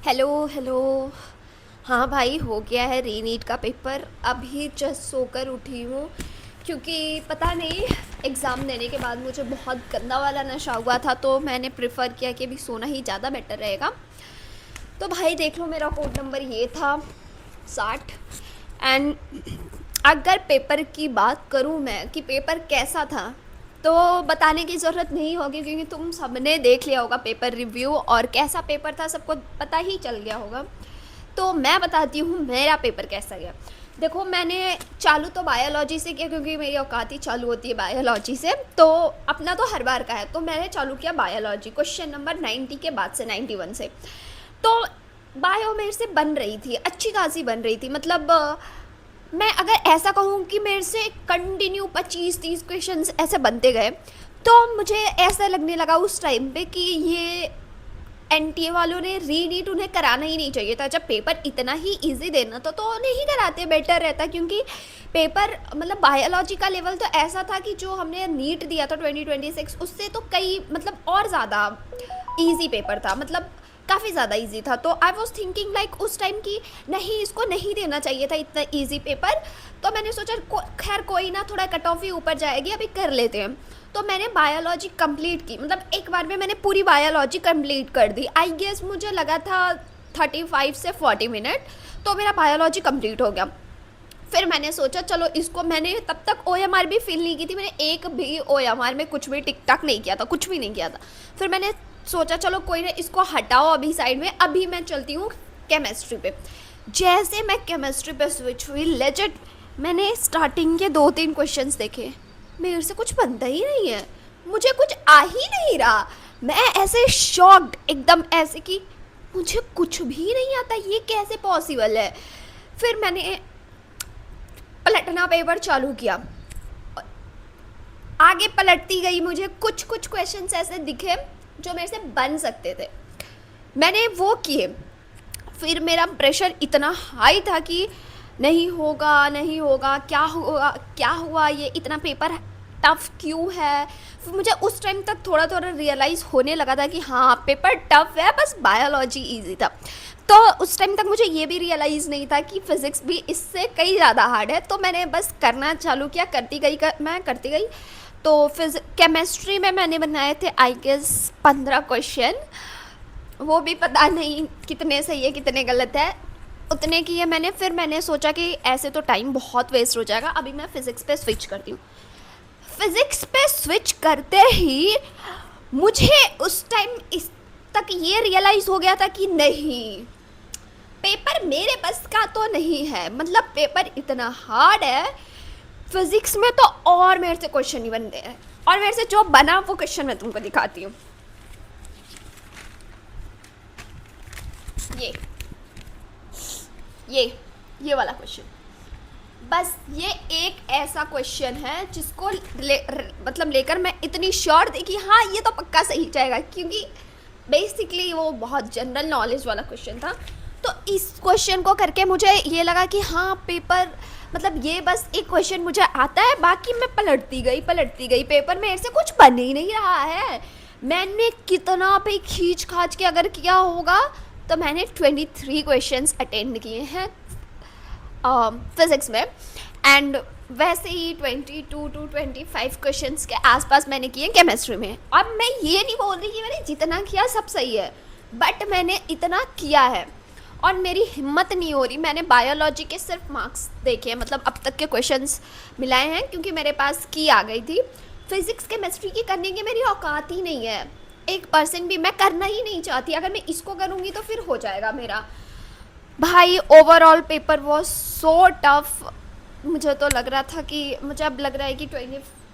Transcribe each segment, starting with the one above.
Hello hello. हाँ भाई, हो गया है रीनीट का पेपर। अभी जस्ट सोकर उठी हूँ क्योंकि पता नहीं, एग्ज़ाम देने के बाद मुझे बहुत गंदा वाला नशा हुआ था, तो मैंने प्रेफर किया कि अभी सोना ही ज़्यादा बेटर रहेगा। तो भाई देख लो, मेरा कोड नंबर ये था 60। एंड अगर पेपर की बात करूँ मैं कि पेपर कैसा था, तो बताने की ज़रूरत नहीं होगी क्योंकि तुम सबने देख लिया होगा पेपर रिव्यू, और कैसा पेपर था सबको पता ही चल गया होगा। तो मैं बताती हूँ मेरा पेपर कैसा गया। देखो, मैंने चालू तो बायोलॉजी से किया क्योंकि मेरी औकात ही चालू होती है बायोलॉजी से, तो अपना तो हर बार का है, तो मैंने चालू किया बायोलॉजी क्वेश्चन नंबर 90 के बाद से, 91 से। तो बायो मेरे से बन रही थी, अच्छी खासी बन रही थी। मतलब मैं अगर ऐसा कहूँ कि मेरे से कंटिन्यू 25-30 क्वेश्चंस ऐसे बनते गए, तो मुझे ऐसा लगने लगा उस टाइम पे कि ये एनटीए वालों ने रीनीट उन्हें कराना ही नहीं चाहिए था। जब पेपर इतना ही इजी देना था तो नहीं कराते, बेटर रहता। क्योंकि पेपर मतलब बायोलॉजी का लेवल तो ऐसा था कि जो हमने नीट दिया था 2026, उससे तो कई मतलब और ज़्यादा इजी पेपर था, मतलब काफ़ी ज़्यादा इजी था। तो आई वॉज थिंकिंग लाइक उस टाइम की नहीं, इसको नहीं देना चाहिए था इतना इजी पेपर। तो मैंने सोचा खैर कोई ना, थोड़ा कट ऑफ ही ऊपर जाएगी, अभी कर लेते हैं। तो मैंने बायोलॉजी कंप्लीट की, मतलब एक बार में मैंने पूरी बायोलॉजी कंप्लीट कर दी। आई गेस मुझे लगा था 35 से 40 मिनट, तो मेरा बायोलॉजी कंप्लीट हो गया। फिर मैंने सोचा चलो इसको, मैंने तब तक OMR भी फिल नहीं की थी, मैंने एक भी OMR में कुछ भी टिक टाक नहीं किया था, कुछ भी नहीं किया था। फिर मैंने सोचा चलो कोई ना, इसको हटाओ अभी साइड में, अभी मैं चलती हूँ केमिस्ट्री पे। जैसे मैं केमिस्ट्री पे स्विच हुई, लेजिट मैंने स्टार्टिंग के 2-3 क्वेश्चंस देखे, मेरे से कुछ बनता ही नहीं है, मुझे कुछ आ ही नहीं रहा। मैं ऐसे शॉक्ड एकदम, ऐसे कि मुझे कुछ भी नहीं आता, ये कैसे पॉसिबल है। फिर मैंने पलटना पेपर चालू किया, आगे पलटती गई, मुझे कुछ कुछ क्वेश्चंस ऐसे दिखे जो मेरे से बन सकते थे, मैंने वो किए। फिर मेरा प्रेशर इतना हाई था कि नहीं होगा नहीं होगा, क्या हुआ क्या हुआ, ये इतना पेपर टफ क्यों है। फिर मुझे उस टाइम तक थोड़ा थोड़ा रियलाइज़ होने लगा था कि हाँ पेपर टफ है, बस बायोलॉजी इजी था। तो उस टाइम तक मुझे ये भी रियलाइज़ नहीं था कि फ़िज़िक्स भी इससे कई ज़्यादा हार्ड है। तो मैंने बस करना चालू किया, मैं करती गई। तो केमिस्ट्री में मैंने बनाए थे आई गेस 15 क्वेश्चन, वो भी पता नहीं कितने सही है कितने गलत है, उतने किए मैंने। फिर मैंने सोचा कि ऐसे तो टाइम बहुत वेस्ट हो जाएगा, अभी मैं फ़िज़िक्स पे स्विच करती हूँ। फिज़िक्स पे स्विच करते ही मुझे उस टाइम इस तक ये रियलाइज़ हो गया था कि नहीं, पेपर मेरे बस का तो नहीं है, मतलब पेपर इतना हार्ड है। फिज़िक्स में तो और मेरे से क्वेश्चन नहीं बनते हैं, और मेरे से जो बना वो क्वेश्चन मैं तुमको दिखाती हूँ। ये ये ये वाला क्वेश्चन, बस ये एक ऐसा क्वेश्चन है जिसको मतलब लेकर मैं इतनी श्योर थी कि हाँ ये तो पक्का सही जाएगा, क्योंकि बेसिकली वो बहुत जनरल नॉलेज वाला क्वेश्चन था। तो इस क्वेश्चन को करके मुझे ये लगा कि हाँ पेपर, मतलब ये बस एक क्वेश्चन मुझे आता है, बाकी मैं पलटती गई, पेपर में ऐसे कुछ बन ही नहीं रहा है। मैंने कितना भी खींच खाच के अगर किया होगा, तो मैंने 23 क्वेश्चंस अटेंड किए हैं फिज़िक्स में। एंड वैसे ही 22 टू 25 क्वेश्चंस के आसपास मैंने किए केमिस्ट्री में। अब मैं ये नहीं बोल रही कि मैंने जितना किया सब सही है, बट मैंने इतना किया है और मेरी हिम्मत नहीं हो रही। मैंने बायोलॉजी के सिर्फ मार्क्स देखे हैं, मतलब अब तक के क्वेश्चंस मिलाए हैं, क्योंकि मेरे पास की आ गई थी। फिज़िक्स केमिस्ट्री की करने की मेरी औकात ही नहीं है, 1% भी मैं करना ही नहीं चाहती। अगर मैं इसको करूँगी तो फिर हो जाएगा मेरा। भाई overall paper was so tough. मुझे तो लग रहा था कि, मुझे अब लग रहा है कि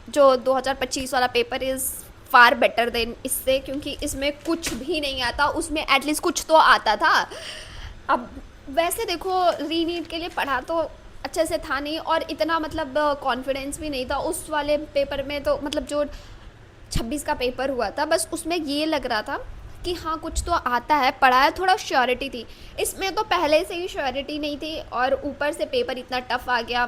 2025 वाला paper is far better than इससे, क्योंकि इसमें कुछ भी नहीं आता, उसमें एटलीस्ट कुछ तो आता था। अब वैसे देखो, रीनीट के लिए पढ़ा तो अच्छे से था नहीं, और इतना मतलब कॉन्फिडेंस भी नहीं था उस वाले पेपर में। तो मतलब जो 26 का पेपर हुआ था, बस उसमें ये लग रहा था कि हाँ कुछ तो आता है, पढ़ा है, थोड़ा श्योरिटी थी। इसमें तो पहले से ही श्योरिटी नहीं थी, और ऊपर से पेपर इतना टफ आ गया।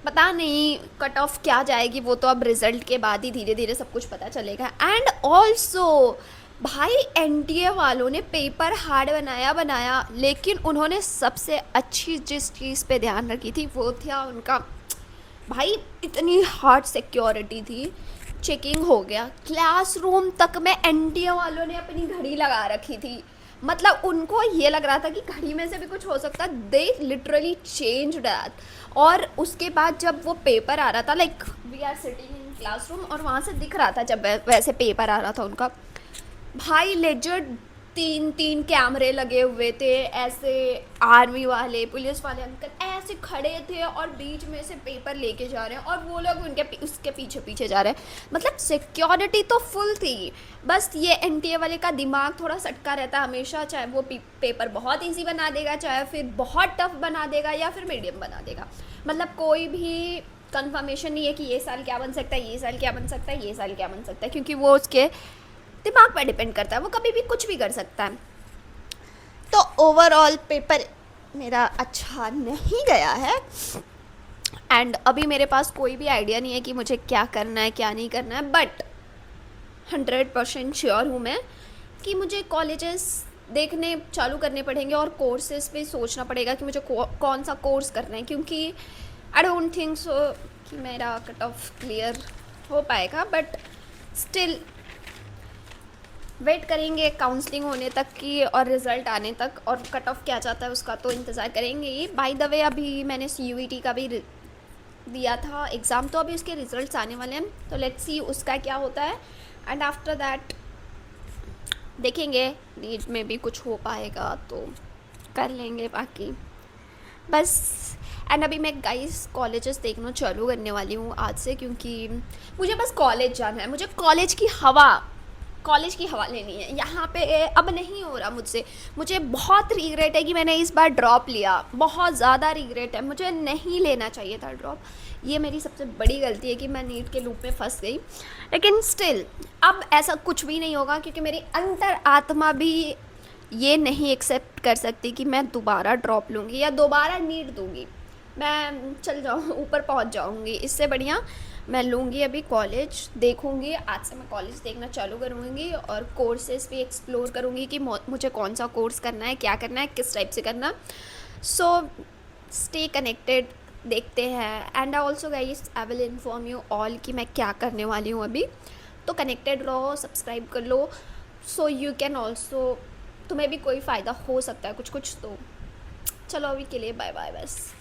पता नहीं कट ऑफ क्या जाएगी, वो तो अब रिज़ल्ट के बाद ही धीरे धीरे सब कुछ पता चलेगा। एंड ऑल्सो भाई एनटीए वालों ने पेपर हार्ड बनाया बनाया, लेकिन उन्होंने सबसे अच्छी जिस चीज़ पे ध्यान रखी थी वो था उनका, भाई इतनी हार्ड सिक्योरिटी थी। चेकिंग हो गया, क्लासरूम तक में एनटीए वालों ने अपनी घड़ी लगा रखी थी। मतलब उनको ये लग रहा था कि घड़ी में से भी कुछ हो सकता है। They literally change that. और उसके बाद जब वो पेपर आ रहा था, like we are sitting in classroom, और वहाँ से दिख रहा था जब वैसे पेपर आ रहा था उनका, भाई लेजिट 3-3 कैमरे लगे हुए थे, ऐसे आर्मी वाले पुलिस वाले अंकल ऐसे खड़े थे और बीच में से पेपर लेके जा रहे हैं, और वो लोग उसके पीछे पीछे जा रहे हैं। मतलब सिक्योरिटी तो फुल थी। बस ये एनटीए वाले का दिमाग थोड़ा सटका रहता है हमेशा, चाहे वो पेपर बहुत इजी बना देगा, चाहे फिर बहुत टफ बना देगा, या फिर मीडियम बना देगा। मतलब कोई भी कंफर्मेशन नहीं है कि ये साल क्या बन सकता है, ये साल क्या बन सकता है, ये साल क्या बन सकता है, क्योंकि वो उसके दिमाग पर डिपेंड करता है, वो कभी भी कुछ भी कर सकता है। तो ओवरऑल पेपर मेरा अच्छा नहीं गया है, एंड अभी मेरे पास कोई भी आइडिया नहीं है कि मुझे क्या करना है क्या नहीं करना है। बट 100% श्योर हूँ मैं कि मुझे कॉलेजेस देखने चालू करने पड़ेंगे और कोर्सेज पे सोचना पड़ेगा कि मुझे कौन सा कोर्स करना है, क्योंकि आई डोंट थिंक सो कि मेरा कट ऑफ क्लियर हो पाएगा। बट स्टिल वेट करेंगे काउंसलिंग होने तक की और रिज़ल्ट आने तक, और कट ऑफ क्या जाता है उसका तो इंतज़ार करेंगे ही। बाय द वे अभी मैंने CUET का भी दिया था एग्ज़ाम, तो अभी उसके रिज़ल्ट्स आने वाले हैं, तो लेट्स सी उसका क्या होता है। एंड आफ्टर दैट देखेंगे, नीट में भी कुछ हो पाएगा तो कर लेंगे बाकी बस। एंड अभी मैं गाइस कॉलेजेस देखना चालू करने वाली हूँ आज से, क्योंकि मुझे बस कॉलेज जाना है, मुझे कॉलेज की हवा लेनी है। यहाँ पे अब नहीं हो रहा मुझसे। मुझे बहुत रिग्रेट है कि मैंने इस बार ड्रॉप लिया, बहुत ज़्यादा रिग्रेट है, मुझे नहीं लेना चाहिए था ड्रॉप। ये मेरी सबसे बड़ी गलती है कि मैं नीट के लूप में फंस गई। लेकिन स्टिल अब ऐसा कुछ भी नहीं होगा, क्योंकि मेरी अंतर आत्मा भी ये नहीं एक्सेप्ट कर सकती कि मैं दोबारा ड्रॉप लूँगी या दोबारा नीट दूँगी। मैं चल जाऊँ, ऊपर पहुँच जाऊँगी। इससे बढ़िया मैं लूँगी अभी कॉलेज, देखूँगी। आज से मैं कॉलेज देखना चालू करूँगी और कोर्सेज़ भी एक्सप्लोर करूँगी कि मुझे कौन सा कोर्स करना है, क्या करना है, किस टाइप से करना। सो स्टे कनेक्टेड, देखते हैं। And also guys I will inform you all कि मैं क्या करने वाली हूँ अभी। तो कनेक्टेड रहो, सब्सक्राइब कर लो, सो यू कैन ऑल्सो, तुम्हें भी कोई फ़ायदा हो सकता है कुछ कुछ। तो चलो अभी के लिए बाय बाय बस।